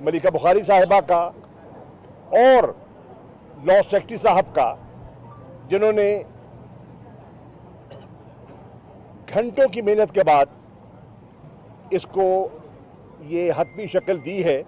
मलिका बुखारी साहिबा का और लॉ सेक्रेटरी साहब का, जिन्होंने घंटों की मेहनत के बाद इसको ये हतमी शक्ल दी है।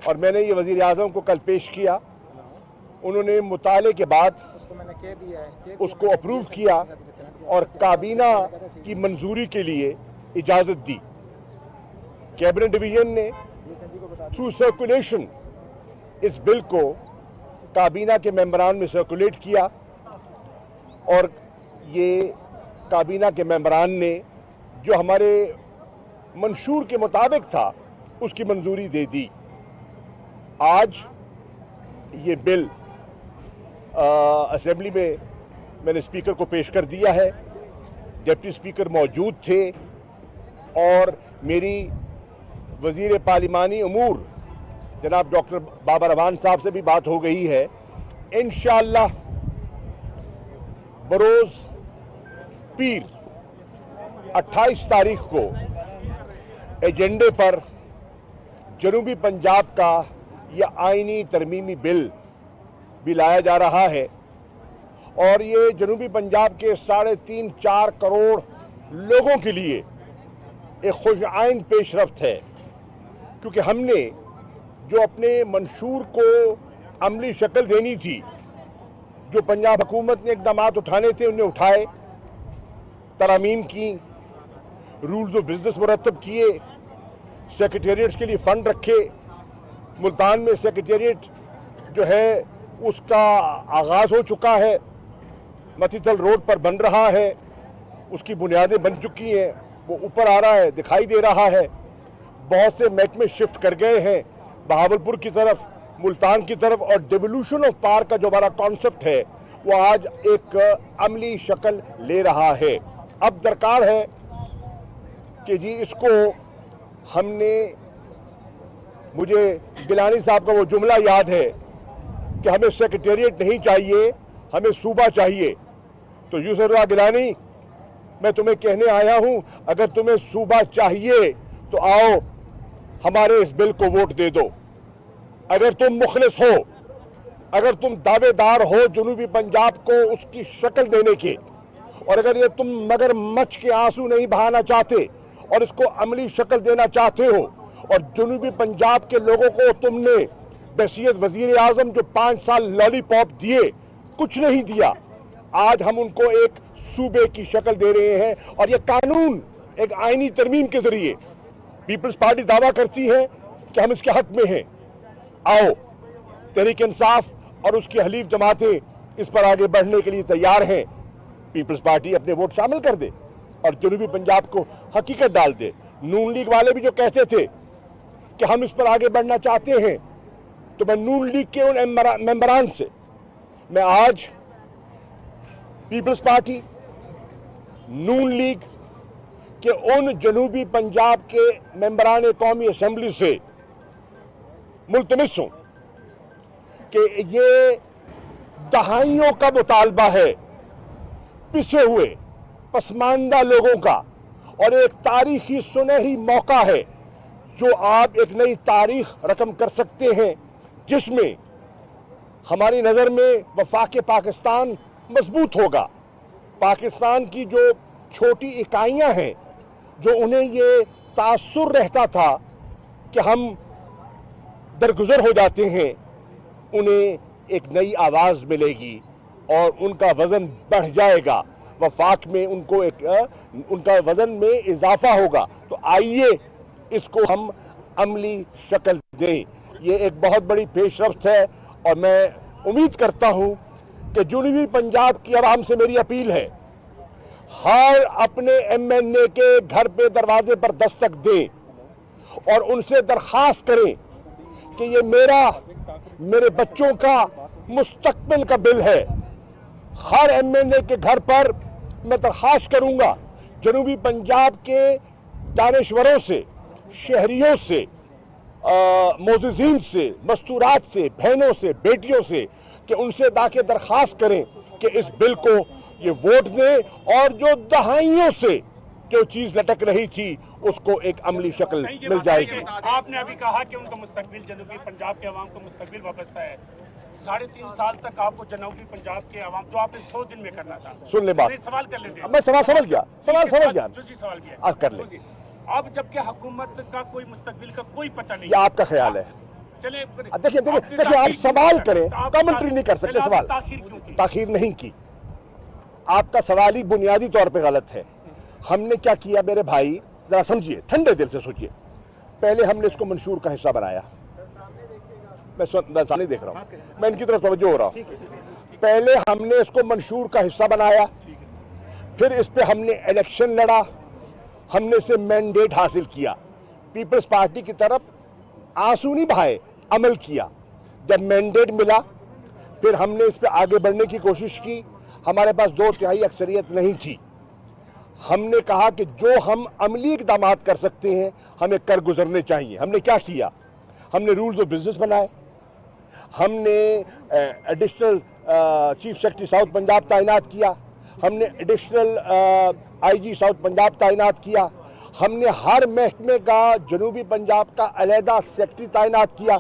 और मैंने ये वज़ीर आज़म को कल पेश किया, उन्होंने मुताले के बाद उसको अप्रूव किया और काबीना की मंजूरी के लिए इजाज़त दी। कैबिनेट डिवीज़न ने थ्रू सर्कुलेशन इस बिल को काबीना के मेंबरान में सर्कुलेट किया और ये काबीना के मेंबरान ने जो हमारे मंशूर के मुताबिक था उसकी मंजूरी दे दी। आज ये बिल असेंबली में मैंने स्पीकर को पेश कर दिया है। डिप्टी स्पीकर मौजूद थे और मेरी वज़ीर पार्लिमानी अमूर जनाब डॉक्टर बाबर रवान साहब से भी बात हो गई है। इंशाअल्लाह बरोज़ पीर 28 तारीख को एजेंडे पर जनूबी पंजाब का यह आइनी तरमीमी बिल भी लाया जा रहा है और ये जनूबी पंजाब के 3.5-4 करोड़ लोगों के लिए एक खुशआइंद पेशरफ्त है, क्योंकि हमने जो अपने मंशूर को अमली शक्ल देनी थी, जो पंजाब हुकूमत ने इक़दाम उठाने थे उन्हें उठाए, तरामीम की, रूल्स ऑफ बिजनेस मुरतब किए, सेक्रेटेरिएट्स के लिए फ़ंड रखे। मुल्तान में सेक्रेटेरिएट जो है उसका आगाज़ हो चुका है, मतीतल रोड पर बन रहा है, उसकी बुनियादें बन चुकी हैं, वो ऊपर आ रहा है, दिखाई दे रहा है। बहुत से महकमे शिफ्ट कर गए हैं बहावलपुर की तरफ, मुल्तान की तरफ, और डिवोल्यूशन ऑफ पावर का जो हमारा कॉन्सेप्ट है वो आज एक अमली शक्ल ले रहा है। अब दरकार है कि जी इसको हमने, मुझे गिलानी साहब का वो जुमला याद है कि हमें सेक्रेटेरिएट नहीं चाहिए, हमें सूबा चाहिए। तो यूसुफ गिलानी, मैं तुम्हें कहने आया हूं, अगर तुम्हें सूबा चाहिए तो आओ हमारे इस बिल को वोट दे दो। अगर तुम मुखलिस हो, अगर तुम दावेदार हो जनूबी पंजाब को उसकी शक्ल देने के, और अगर ये तुम मगरमच्छ के आंसू नहीं बहाना चाहते और इसको अमली शक्ल देना चाहते हो, और जनूबी पंजाब के लोगों को तुमने बहसीयत वजीर आजम जो 5 साल लॉलीपॉप दिए, कुछ नहीं दिया, आज हम उनको एक सूबे की शक्ल दे रहे हैं। और ये कानून एक आईनी तरमीम के जरिए पीपल्स पार्टी दावा करती है कि हम इसके हक में हैं। आओ, तहरीक इंसाफ और उसकी हलीफ जमातें इस पर आगे बढ़ने के लिए तैयार हैं। पीपल्स पार्टी अपने वोट शामिल कर दे और जनूबी पंजाब को हकीकत डाल दे। नून लीग वाले भी जो कहते थे कि हम इस पर आगे बढ़ना चाहते हैं, तो मैं नून लीग के उन मेंबरान से, मैं आज पीपल्स पार्टी, नून लीग के उन जनूबी पंजाब के मेंबरान कौमी असम्बली से मुल्तमिस हूं कि ये दहाइयों का मुतालबा है पिसे हुए पसमानदा लोगों का, और एक तारीखी सुनहरी मौका है जो आप एक नई तारीख रकम कर सकते हैं, जिसमें हमारी नज़र में वफाक पाकिस्तान मजबूत होगा। पाकिस्तान की जो छोटी इकाइयां हैं, जो उन्हें ये तासुर रहता था कि हम दरगुजर हो जाते हैं, उन्हें एक नई आवाज़ मिलेगी और उनका वज़न बढ़ जाएगा। वफाक में उनको उनका वज़न में इजाफा होगा। तो आइए इसको हम अमली शक्ल दें। ये एक बहुत बड़ी पेशरफ्त है और मैं उम्मीद करता हूँ कि जनूबी पंजाब की आवाम से मेरी अपील है, हर अपने MNA के घर पे दरवाजे पर दस्तक दें और उनसे दरख्वास्त करें कि ये मेरे बच्चों का मुस्तकबिल का बिल है। हर MNA के घर पर मैं दरख्वास्त करूंगा, जनूबी पंजाब के दानिश्वरों से, शहरियों से, मोज़िज़ीन से, मस्तूरात से, बहनों से, बेटियों से, कि उनसे ताकि दरख्वास्त करें कि इस बिल को ये वोट दें और जो दहाइयों से जो चीज लटक रही थी उसको एक अमली शक्ल मिल जाएगी। आपने अभी कहा कि उनका मुस्तकबिल जनूबी पंजाब के अवाम को मुस्तकबिल वाबस्ता है। 3.5 साल तक आपको जनूबी पंजाब के अवाम, जो आपने 100 दिन में करना था, सुन ले बात, सवाल कर लेते हैं। मैं सवाल समझ गया, सवाल समझ गया जो जी सवाल किया आप कर ले। अब जबकि हुकूमत का कोई मुस्तकबिल का कोई पता नहीं, ये आपका ख्याल है। चले देखिए देखिए देखिए, आप सवाल करें, कमेंट्री नहीं कर सकते। सवाल ताखीर क्यों की? ताखीर नहीं की, आपका सवाल ही बुनियादी तौर पे गलत है। हमने क्या किया मेरे भाई, जरा समझिए, ठंडे दिल से सोचिए। पहले हमने इसको मंशूर का हिस्सा बनाया। मैं सामने देख रहा हूँ, मैं इनकी तरफ तवज्जो हो रहा हूँ। पहले हमने इसको मंशूर का हिस्सा बनाया, फिर इस पे हमने इलेक्शन लड़ा, हमने इसे मैंडेट हासिल किया, पीपल्स पार्टी की तरफ आंसू नहीं बहाए, अमल किया। जब मैंडेट मिला फिर हमने इस पे आगे बढ़ने की कोशिश की। हमारे पास 2/3 अक्सरियत नहीं थी। हमने कहा कि जो हम अमली इक़दाम कर सकते हैं हमें कर गुजरने चाहिए। हमने क्या किया, हमने रूल्स ऑफ बिजनेस बनाए, हमने additional chief secretary south Punjab तैनात किया, हमने एडिशनल आईजी साउथ पंजाब तैनात किया, हमने हर महकमे का जनूबी पंजाब का अलहदा सेक्रेटरी तैनात किया,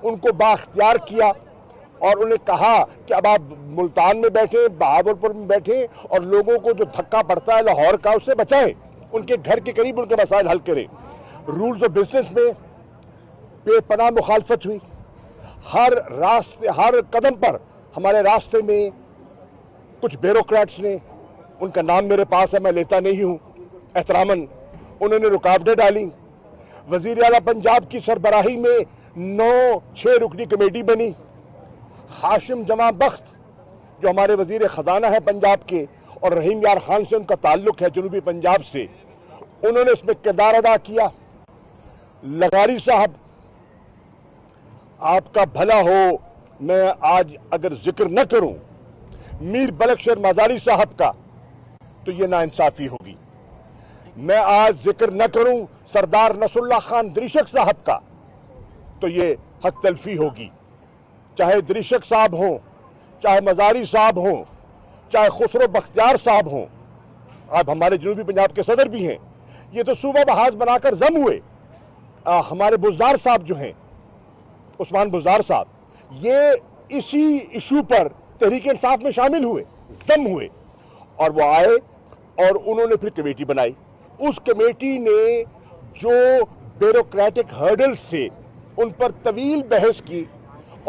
उनको बाख्तियार किया और उन्हें कहा कि अब आप मुल्तान में बैठे, बहावलपुर में बैठे और लोगों को जो धक्का पड़ता है लाहौर का उससे बचाएं, उनके घर के करीब उनके मसाइल हल करें। रूल्स ऑफ बिजनेस में बेपनाह मुखालफत हुई। हर रास्ते, हर कदम पर हमारे रास्ते में कुछ ब्यूरोक्रेट्स ने, उनका नाम मेरे पास है, मैं लेता नहीं हूँ एहतरामन, उन्होंने रुकावटें डाली। वजीर आला पंजाब की सरबराही में 9-6 रुकनी कमेटी बनी। हाशिम जमा बख्त जो हमारे वजीर ख़जाना है पंजाब के और रहीम यार खान से उनका ताल्लुक है जनूबी पंजाब से, उन्होंने इसमें किरदार अदा किया। लगारी साहब, आपका भला हो, मैं आज अगर जिक्र न करूं मीर बलकशर मजारी साहब का तो ये नाइंसाफी होगी। मैं आज जिक्र न करूं सरदार नसरुल्लाह खान दरीशक साहब का तो ये हक तलफी होगी। चाहे दरीशक साहब हों, चाहे मजारी साहब हों, चाहे खुसरो बख्तियार साहब हों, आप हमारे जनूबी पंजाब के सदर भी हैं, ये तो सूबा बहाज बनाकर जम हुए। हमारे बुजदार साहब जो हैं, उस्मान बुजदार साहब, ये इसी इशू पर तहरीक इंसाफ में शामिल हुए, जम हुए और वो आए और उन्होंने फिर कमेटी बनाई। उस कमेटी ने जो ब्यूरोक्रेटिक हर्डल्स थे उन पर तवील बहस की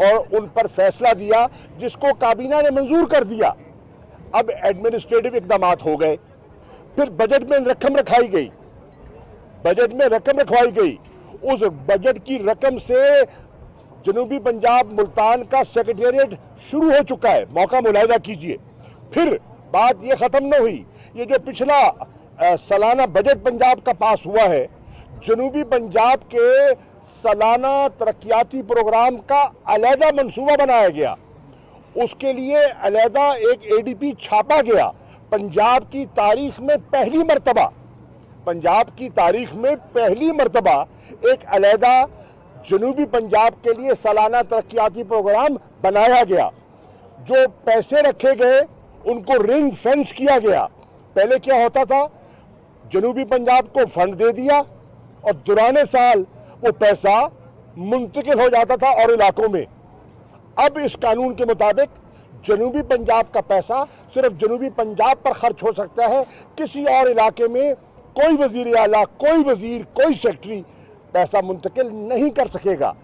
और उन पर फैसला दिया जिसको काबीना ने मंजूर कर दिया। अब एडमिनिस्ट्रेटिव इकदाम हो गए, फिर बजट में रकम रखाई गई, बजट में रकम रखवाई गई। उस बजट की रकम से जनूबी पंजाब मुल्तान का सेक्रेटेरिएट शुरू हो चुका है, मौका मुलाहिदा कीजिए। फिर बात ये खत्म न हुई, ये जो पिछला सालाना बजट पंजाब का पास हुआ है, जनूबी पंजाब के सालाना तरक्याती प्रोग्राम का अलहदा मंसूबा बनाया गया, उसके लिए अलहदा एक एडीपी छापा गया। पंजाब की तारीख में पहली मर्तबा, पंजाब की तारीख में पहली मर्तबा एक अलहदा जनूबी पंजाब के लिए सालाना तरक्याती प्रोग्राम बनाया गया। जो पैसे रखे गए उनको रिंग फेंस किया गया। पहले क्या होता था, जनूबी पंजाब को फंड दे दिया और दुराने साल वो पैसा मुंतकिल हो जाता था और इलाकों में। अब इस कानून के मुताबिक जनूबी पंजाब का पैसा सिर्फ जनूबी पंजाब पर खर्च हो सकता है, किसी और इलाके में कोई वजीर आला, कोई वजीर, कोई सेक्रेटरी पैसा मुंतकिल नहीं कर सकेगा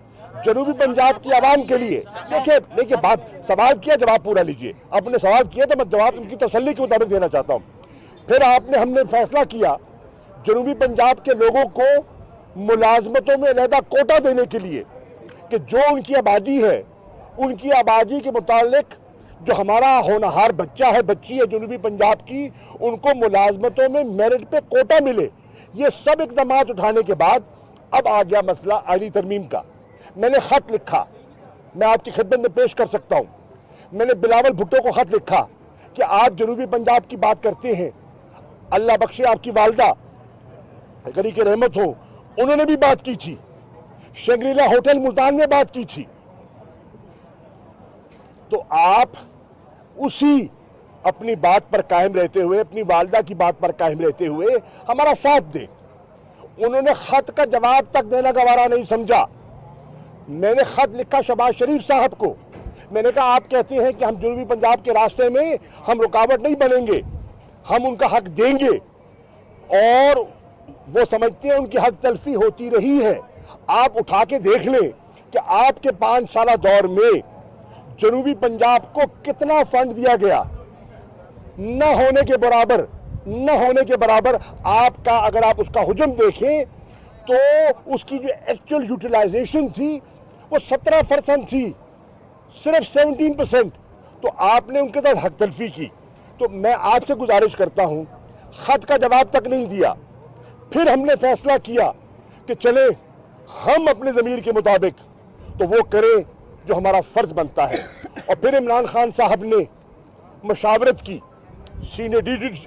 जनूबी पंजाब की आवाम के लिए। देखिए बात, सवाल किया, जवाब पूरा लीजिए। आपने सवाल किया तो मैं जवाब उनकी तसल्ली के मुताबिक देना चाहता हूँ। फिर हमने फैसला किया जनूबी पंजाब के लोगों को मुलाजमतों में अलहदा कोटा देने के लिए कि जो उनकी आबादी है, उनकी आबादी के मुतालिक जो हमारा होनहार बच्चा है, बच्ची है जनूबी पंजाब की, उनको मुलाजमतों में मेरिट पे कोटा मिले। ये सब इकदाम उठाने के बाद अब आ गया मसला आईनी तरमीम का। मैंने खत लिखा, मैं आपकी खिदमत में पेश कर सकता हूँ। मैंने बिलावल भुट्टो को खत लिखा कि आप जनूबी पंजाब की बात करते हैं, अल्लाह बख्शे आपकी वालदा गरी के रहमत हो, उन्होंने भी बात की थी, शंग्रीला होटल मुल्तान में बात की थी। तो आप उसी अपनी बात पर कायम रहते हुए, अपनी वालदा की बात पर कायम रहते हुए हमारा साथ दें। उन्होंने खत का जवाब तक देना गवारा नहीं समझा। मैंने खत लिखा शहबाज शरीफ साहब को, मैंने कहा आप कहते हैं कि हम जनूबी पंजाब के रास्ते में हम रुकावट नहीं बनेंगे, हम उनका हक देंगे, और वो समझते हैं उनकी हक तलफी होती रही है। आप उठा के देख लें कि आपके 5 साल दौर में जनूबी पंजाब को कितना फंड दिया गया, न होने के बराबर, न होने के बराबर। आपका अगर आप उसका हुजम देखें तो उसकी जो एक्चुअल यूटिलाइजेशन थी वो 17% थी, सिर्फ 17%। तो आपने उनके साथ हक तलफी की। तो मैं आपसे गुजारिश करता हूं, खत का जवाब तक नहीं दिया, फिर हमने फैसला किया कि चले हम अपने ज़मीर के मुताबिक तो वो करें जो हमारा फ़र्ज़ बनता है। और फिर इमरान खान साहब ने मशावरत की सीनियर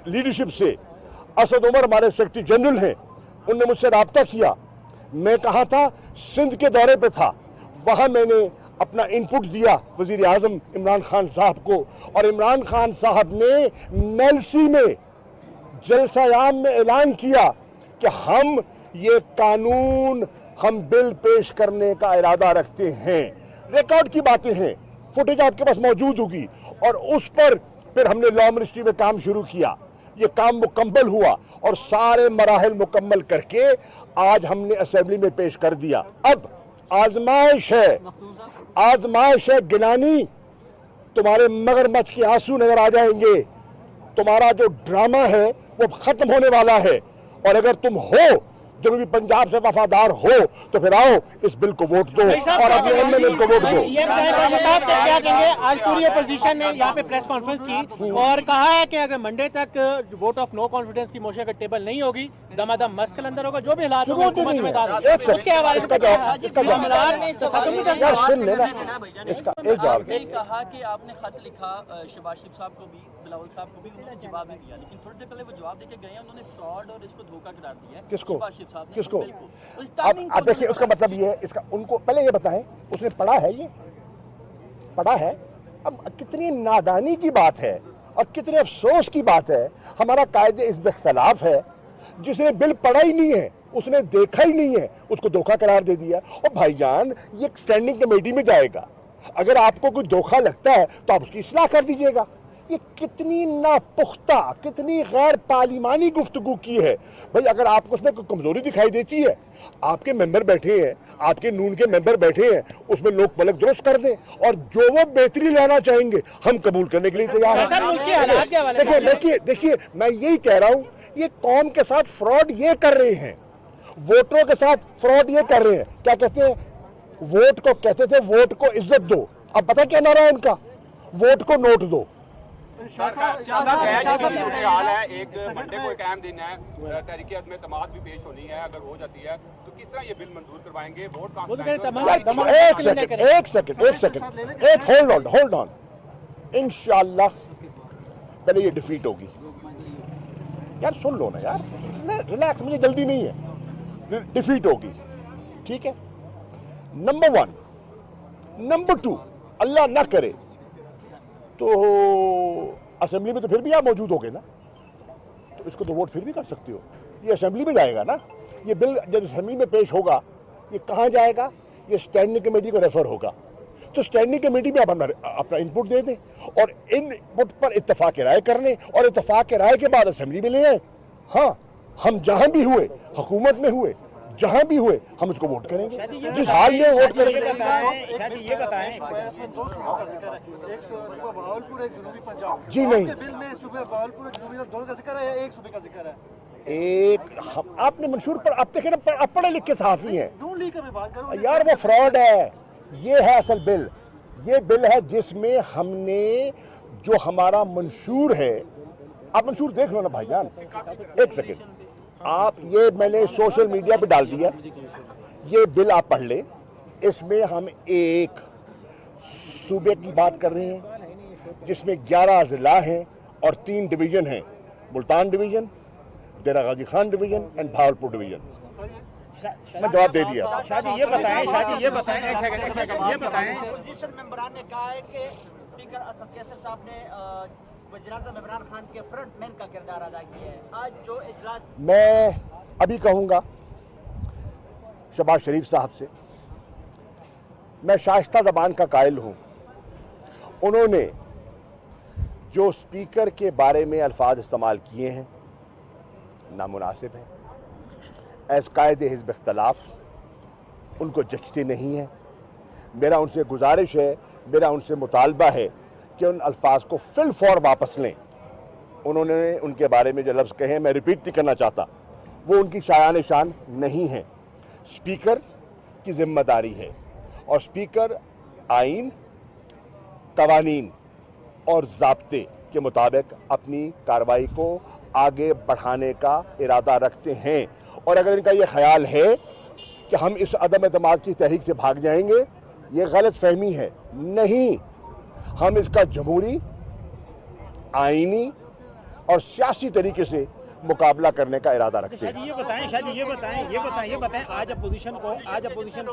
लीडरशिप से। असद उमर हमारे सेक्रेटरी जनरल हैं, उनने मुझसे रब्ता किया। मैं कहाँ था? सिंध के दौरे पे था। वहाँ मैंने अपना इनपुट दिया वज़ीर आज़म इमरान खान साहब को, और इमरान खान साहब ने मेलसी में जलसा-ए-आम में ऐलान किया कि हम ये कानून, हम बिल पेश करने का इरादा रखते हैं। रिकॉर्ड की बातें हैं, फुटेज आपके पास मौजूद होगी। और उस पर फिर हमने लॉ मिनिस्ट्री में काम शुरू किया। ये काम मुकम्मल हुआ और सारे मराहिल मुकम्मल करके आज हमने असेंबली में पेश कर दिया। अब आजमाइश है, आजमाइश है गिलानी। तुम्हारे मगरमच्छ के आंसू नजर आ जाएंगे, तुम्हारा जो ड्रामा है वो खत्म होने वाला है। और अगर तुम हो जनूबी पंजाब से वफादार हो तो फिर आओ इस बिल को वोट दो और अपने एमएलए को वोट दो। ये साहब क्या कहेंगे? आज पूरी अपोजिशन ने यहाँ पे प्रेस कॉन्फ्रेंस की और कहा है कि अगर मंडे तक वोट ऑफ नो कॉन्फिडेंस की मोशन अगर टेबल नहीं होगी, दमादम मस्क अंदर होगा, जो भी हालात होंगे उसके हवाले से कहा कि आपने खत लिखा शहबाज शरीफ साहब को भी, बिलावल साहब को भी, उन्होंने जवाब नहीं दिया, लेकिन थोड़ी देर पहले वो जवाब देके गए हैं, उन्होंने फ्रॉड और इसको धोखा करार दिया है। किसको? किसको? अब आप देखिए उसका मतलब ये है, इसका उनको पहले ये बताएं उसने पढ़ा है, ये पढ़ा है। अब कितनी नादानी की बात है और कितने अफसोस की बात है, हमारा कायदे इस इख्तलाफ है, जिसने बिल पढ़ा ही नहीं है, उसने देखा ही नहीं है, उसको धोखा करार दे दिया। और भाईजान ये स्टैंडिंग कमेटी में जाएगा, अगर आपको कोई धोखा लगता है तो आप उसकी इस्लाह कर दीजिएगा। ये कितनी नापुख्ता, कितनी गैर पार्लिमानी गुफ्तगू की है। भाई अगर आपको उसमें कोई कमजोरी दिखाई देती है, आपके मेंबर बैठे हैं, आपके नून के मेंबर बैठे हैं, उसमें लोग पलक दुरुस्त कर दें और जो वो बेहतरी लाना चाहेंगे हम कबूल करने के लिए तैयार हैं। देखिए मैं यही कह रहा हूँ, ये कौम के साथ फ्रॉड ये कर रहे हैं, वोटरों के साथ फ्रॉड ये कर रहे हैं। क्या कहते हैं? वोट को कहते थे वोट को इज्जत दो, अब पता क्या नारा है इनका? वोट को नोट दो। हाल है, एक मंडे को एक अहम दिन है, तहरीके अदम एतमाद भी पेश होनी है, अगर हो जाती है तो किस तरह ये बिल मंजूर करवाएंगे? वोट एक होल्ड ऑन, इंशाल्लाह पहले ये डिफीट होगी। यार सुन लो ना यार, रिलैक्स, मुझे जल्दी नहीं है। डिफीट होगी, ठीक है, नंबर 1। नंबर 2, अल्लाह ना करे तो असेंबली में तो फिर भी आप मौजूद होगे ना, तो इसको तो वोट फिर भी कर सकते हो। ये असेंबली में जाएगा ना, ये बिल जब असेंबली में पेश होगा, ये कहाँ जाएगा? ये स्टैंडिंग कमेटी को रेफर होगा। तो स्टैंडिंग कमेटी में आप अपना इनपुट दे दें और इनपुट पर इत्तेफाक राय कर लें और इत्तेफाक राय के बाद असेंबली में ले आए। हाँ, हम जहां भी हुए, हुकूमत में हुए, जहां भी हुए, हम उसको वोट करेंगे, जिस हाल में वोट करेंगे। ये बताएं जी नहीं, बिल में सूबे बहावलपुर जनूबी दोनों का जिक्र है या एक सूबे का जिक्र है? एक आपने मंशूर पर, आप देखें ना, आप पढ़े लिख के सहाफी हैं नून लीग का मैं बात करूं यार, वो फ्रॉड है। ये है असल बिल, ये बिल है जिसमें हमने जो हमारा मंशूर है, आप मंशूर देख लो ना भाईजान, एक सेकेंड, आप ये मैंने सोशल मीडिया पे डाल दिया, ये बिल आप पढ़ ले। इसमें हम एक सूबे की बात कर रहे हैं जिसमें 11 ज़िला हैं और 3 डिवीज़न हैं, Multan division, Dera Ghazi Khan division and Bahawalpur division. मैं जवाब दे दिया। शादी ये बताएं, एक सेकंड, ये बताएं। अपोजिशन मेंबरान ने कहा है कि स्पीकर असद कैसर साहब ने वज़ीर-ए-आज़म इमरान खान के फ्रंटमैन का किरदार अदा किया है। आज जो इजलास मैं अभी कहूँगा शहबाज शरीफ साहब से, मैं शाइस्ता ज़बान का कायल हूँ। उन्होंने जो स्पीकर के बारे में अल्फाज इस्तेमाल किए हैं नामुनासिब हैं, एज़ कायदे हिज़्ब इख्तलाफ, उनको जचते नहीं हैं। मेरा उनसे गुजारिश है, मेरा उनसे मुतालबा है कि उन अल्फाज को फिल फॉर वापस लें। उन्होंने उनके बारे में जो लफ्ज़ कहे हैं, मैं रिपीट नहीं करना चाहता, वो उनकी शायान शान नहीं है। स्पीकर की जिम्मेदारी है और स्पीकर आइन, कवानीन और ज़ाब्ते के मुताबिक अपनी कार्रवाई को आगे बढ़ाने का इरादा रखते हैं। और अगर इनका ये ख्याल है कि हम इस अदम एतमाद की तहरीक से भाग जाएंगे, ये गलत फहमी है। नहीं, हम इसका जमहूरी, आइनी और सियासी तरीके से मुकाबला करने का इरादा रखते हैं। शायद ये बताएं आज अपोजिशन को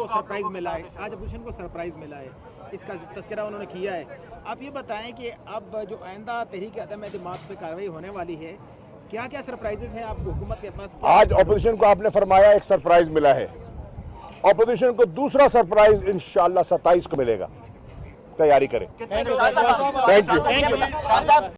सरप्राइज मिला है, इसका तस्करा उन्होंने किया है। आप ये बताएं कि अब जो आइंदा तहरीक अदम एतमाद पे कार्रवाई होने वाली है, क्या क्या सरप्राइजेस हैं आपको हुकूमत के पास? आज अपोजिशन को आपने फरमाया एक सरप्राइज मिला है, अपोजिशन को दूसरा सरप्राइज इंशाअल्लाह 27 को मिलेगा। तैयारी करें। Thank you.